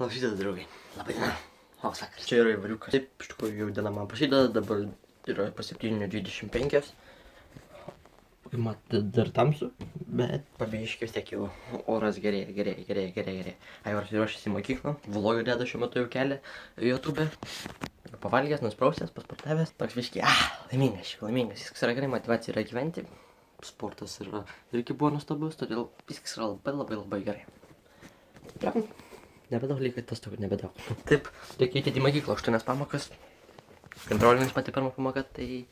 klausytis, draugai. Labai diena. Labas vakaras. Čia yra įvariukas. Taip, iš tikrųjų jau diena man prasideda, dabar yra po 7:25. Mat, dar tamsu, bet pabiškai vis tiek jau oras gerėja. Aivaras ruošiasi į mokyklą, vlogą deda šiuo metu jau kelią YouTube. Pavalgęs, nusprausęs, pasportavęs. Toks biškai, laimingas. Viskas yra gerai, motyvacija yra gyventi. Sportas yra irgi buvo nuostabus, todėl viskas yra labai gerai. Ja, nebedaug lygiai tas turbūt nebedaug. Taip, reikia įti į mokyklą, 8 pamokas. Kontrolinis pati pirma pamoka, tai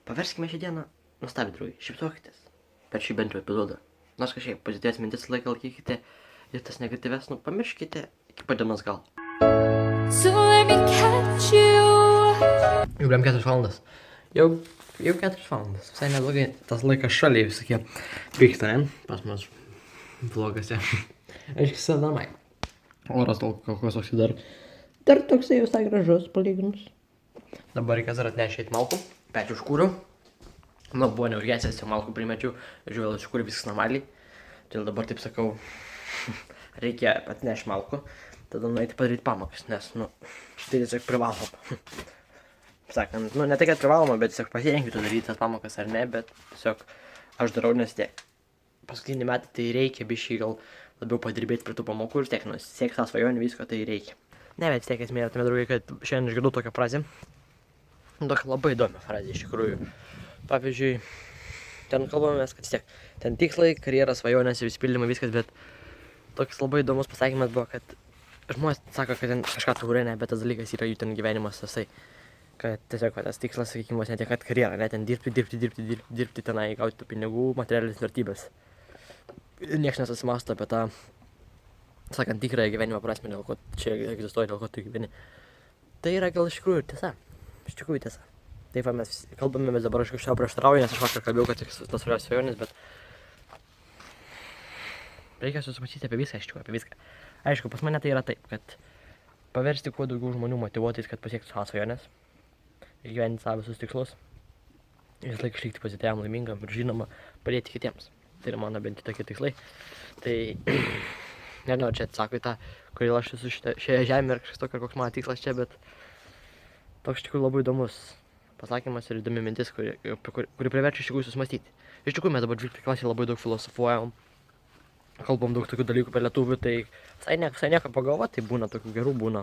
paverskime šią dieną nuostabiai, draugai. Šypsokitės per šį bent jau epizodą. Nors kažkaip pozityvias mintis laiką laikykite ir tas negatyves, pamirškite iki pat dienos galo. Jau 4 valandas. Jau 4 valandas. Visai neblogai. Tas laikas šaliai visokie vyksta, ne? Pas mus vlogose. Aiškiai, sadamai. Oras kokios toks dar toksai visai gražus palyginus. Dabar reikės dar atnešti malkų. Pečių užkūriau. Buvo neužgesęs, jau malkų primečiau. Žiūrėjau, vėl užkūriau viskas normaliai. Todėl dabar taip sakau, reikia atnešti malkų. Tada nueiti padaryti pamokas, nes, tai tiesiog privaloma. Sakant, ne tai, kad privaloma, bet tiesiog pasirinkti daryti tas pamokas ar ne, bet tiesiog aš darau, nes tiek. Paskutinį metą tai reikia biškai gal labiau padirbėti prie tų pamokų ir tiek, sieks tą svajonį, visko tai reikia. Ne, bet tiek esmė, tame draugai, kad šiandien išgirdau tokią frazę. Tokia labai įdomi frazė iš tikrųjų. Pavyzdžiui, ten kalbamės, kad tiek, ten tikslai, karjera, svajonės ir išsipildymai, viskas, bet toks labai įdomus pasakymas buvo, kad žmonės sako, kad ten kažką turi, ne, bet tas dalykas yra jų ten gyvenimas tasai. Kad tiesiog tas tikslas, sakykime, ne tiek, kad karjera, ne, ten dirbti tenai, gauti tų pinigų, materialinės vertybės. Niekas nesusimąsto apie tą, sakant, tikrąją gyvenimo prasmę, dėl ko čia egzistuoja, dėl ko tu gyveni. Tai yra gal iš tikrųjų tiesa. Taip, mes kalbame, mes dabar aš kažką prieštarauju, nes aš vakar kalbėjau, kad tas yra svajonės, bet reikia susimąstyti apie viską, apie viską. Aišku, pas mane tai yra taip, kad paversti kuo daugiau žmonių motyvuotais, kad pasiektų savo svajonės, įgyvendinti savo visus tikslus, vis laik išlikti pozityviam, laimingam ir žinoma, padėti kitiems. Tai yra mano bent tokie tikslai. Tai, nežinau, čia atsako į tą, kodėl aš esu šioje žemėje ir kažkas tokio, koks mano tikslas čia, bet toks iš tikrųjų labai įdomus pasakymas ir įdomi mintis, kuri priverčia iš tikrųjų susimąstyti. Iš tikrųjų, mes dabar 12 klasėje labai daug filosofuojam, kalbam daug tokių dalykų per lietuvių, tai visai nieko pagalvoti, tai būna tokių gerų būna.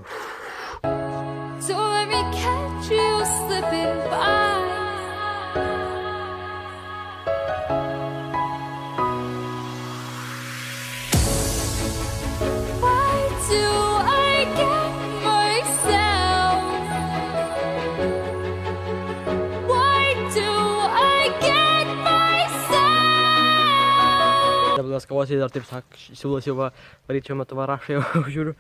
Dablas kavos dar taip siūlos jau varyti šiuo metu rašą jau žiūriu.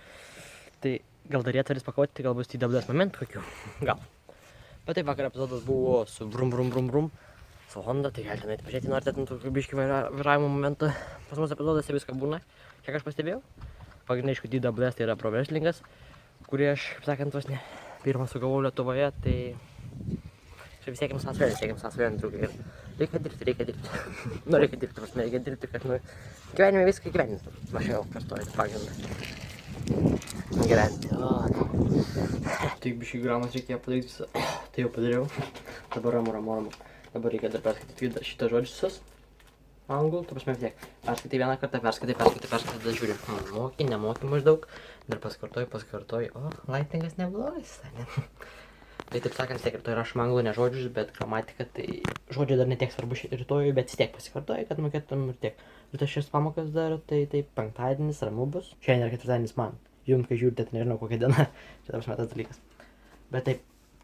Tai gal dar jie turės pakovoti, tai gal bus TWS momentų kokių. Gal. Bet taip vakar epizodas buvo su brum. Su Honda, tai galite nueiti pažiūrėti, norite ten tokį biškį vairavimo momentą. Pas mus epizodose viską būna. Kiek aš pastebėjau. Pagrindiniai, aišku, TWS tai yra proverslingas, kurį aš, sakant, vos ne pirmą sugavau Lietuvoje, tai čia siekiam sąsvajonį, draugai. Reikia dirbti. Reikia dirbti, kad gyvenime viską gyveninti. Aš jau kartuoju pagrindą. Gyventi. Tik biškį gramas reikėjo padaryti visą. Tai jau padariau. Dabar ramu. Dabar reikia dar perskaityti šitą žodžius visus. Anglų, ta prasme tiek. Perskaitai vieną kartą, perskaitai, tada žiūri. Moki, nemoki maždaug. Dar paskartoji. O, laitingas neblogas, ne? Tai taip sakant, tiek ir to rašom anglų, ne žodžius, bet gramatika, tai žodžiai dar netiek svarbu rytoj, bet tiek pasikartoji, kad mokėtum ir tiek. Ir tas 6 pamokas dar, tai penktadienis ramu bus. Šiandien yra ketvirtadienis man. Jums, kai žiūrite, tai nežinau kokia diena. Čia ta prasme tas dalykas. Bet taip,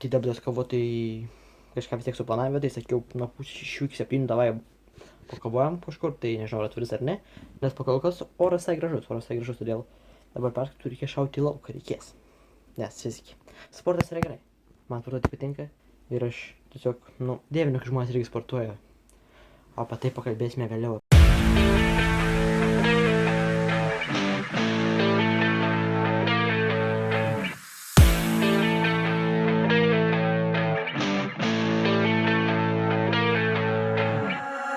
TWS kovotojai kažką vis tiek suplanavę, tai sakiau, nuo pusės 6 iki 7 davai pakavojam kažkur, tai nežinau, ar atviris ar ne. Nes pakol kas oras tai gražus, todėl dabar perskaitų reikia šauti į lauką, reikės. Nes visgi. Sportas yra gerai. Man sportuoti patinka ir aš tiesiog, dievinu, kai žmonės irgi sportuoja. O apie tai pakalbėsime vėliau.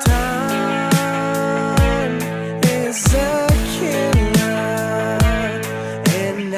Time is a killer, and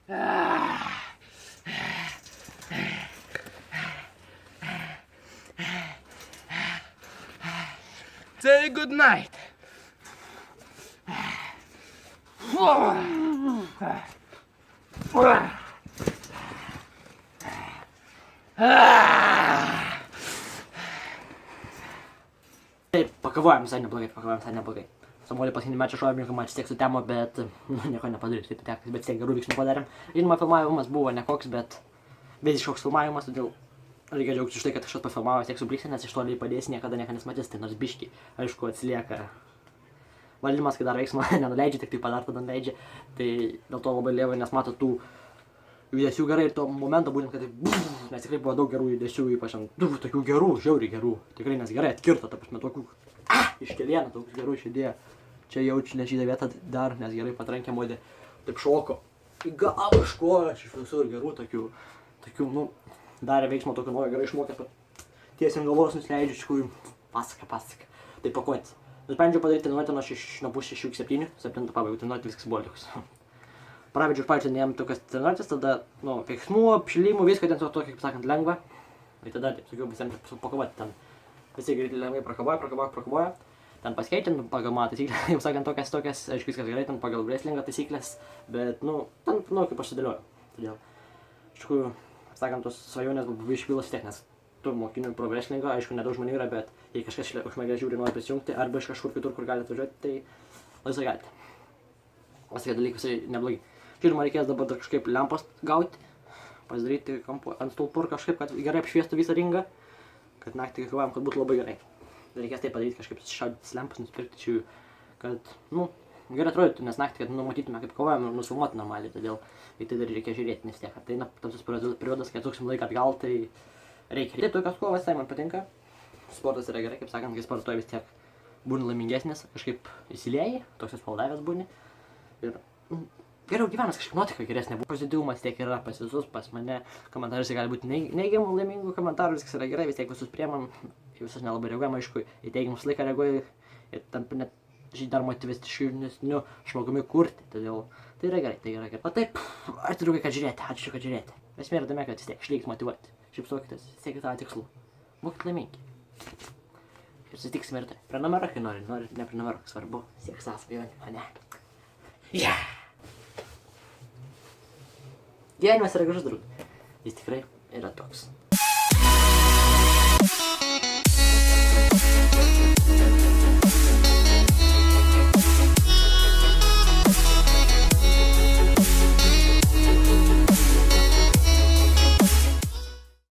Say good night. Taip, pakavojom visai neblogai. Samuolį paskutinį mečą šovėm, match tiek sutemo, bet nieko nepadarys, taip patekas, bet tiek gerų veiksmų padarėm. Žinoma, filmavimas buvo nekoks, bet visiškoks filmavimas, todėl reikia džiaugtis už tai, kad kažkas pafilmavo tiek su Blixen, nes iš toliai padės, niekada nesmatys, tai nors biški, aišku, atsilieka valdymas, kai dar veiksmą nenuleidžia, tik tai padar tada nuleidžia, tai dėl to labai lievai, nes mato tų judesių gerai ir to momento būtent, kad tai nes tikrai buvo daug gerų judesių, ypač tokių gerų, žiauriai gerų, tikrai nes gerai atkirto, ta prasme, tokių iškelieną, tokius gerų išidėjo. Čia jaučiu nešytą vietą dar, nes gerai patrankė modė, taip šoko. Į galvą škoja, iš visur gerų tokių, nu, darė veiksmą tokio naujo, gerai išmokė, tiesiai ant galvos nusileidžiu, iš tikrųjų, pasaka. Tai pakuotis. Nusprendžiau padaryti treniruotę nuo 6:30 iki 7, 7 pabaigiau treniruotę, viskas buvo likus. Pravedžiau iš pačią neėm tokias treniruotės, tada, nu, veiksmų, apšilimų, viską ten tokio, kaip sakant, lengva. Ir tada, taip sakiau, visiems pakovoti ten. Visi greitai lengvai prakaboja. Ten pasikeičiant pagal mano taisyklės, jau sakant, tokias, aišku, viskas gerai, ten pagal wrestlingo taisyklės, bet, nu, ten, nu, kaip aš sudėlioju. Todėl, iš tikrųjų, sakant, tos svajonės buvo išpilos tiek, nes tų mokinių pro wrestlingo, aišku, nedaug žmonių yra, bet jei kažkas užmėgė žiūri nori prisijungti, arba iš kažkur kitur, kur galite atvažiuoti, tai laisvai galite. Pasakė dalykai visai neblogi. Žinoma, reikės dabar dar kažkaip lempos gauti, pasidaryti ant stulpų ir kažkaip, kad gerai apšviestų visą ringą, kad naktį kovojam, kad būtų labai gerai. Reikės tai padaryti, kažkaip šaudytis lempas, nusipirkti čia, kad, nu, gerai atrodytų, nes naktį, kad numatytume, kaip kovojam ir nufilmuoti normaliai, todėl į tai dar reikia žiūrėti, nes tiek ateina tamsus periodas, kai atsuksim laiką atgal, tai reikia. Tai tokios kovos, tai man patinka. Sportas yra gerai, kaip sakant, kai sportuoji vis tiek būni laimingesnis, kažkaip įsilieji, toks atsipalaidavęs būni. Ir geriau gyvenas, kažkaip nuotaika geresnė. Pozityvumas tiek yra pas visus, pas mane. Komentaruose gali būti neigiamų, laimingų komentarų, viskas yra gerai, vis tiek visus priemam, visus nelabai reaguojam, aišku, į teigiamus laiką reaguoju ir tampi net dar motyvistiškesniu žmogumi kurti, todėl tai yra gerai. O taip, ačiū draugai, kad žiūrėti. Esmė yra tame, kad vis tiek išliks motyvuoti, šypsokitės, siekit savo tikslų, būkit laimingi. Ir susitiksime ir tai. Prenumeruok, kai nori, neprenumeruok, svarbu, siek savo svajonių, o ne. Gyvenimas yra gražus, draugai. Jis tikrai yra toks.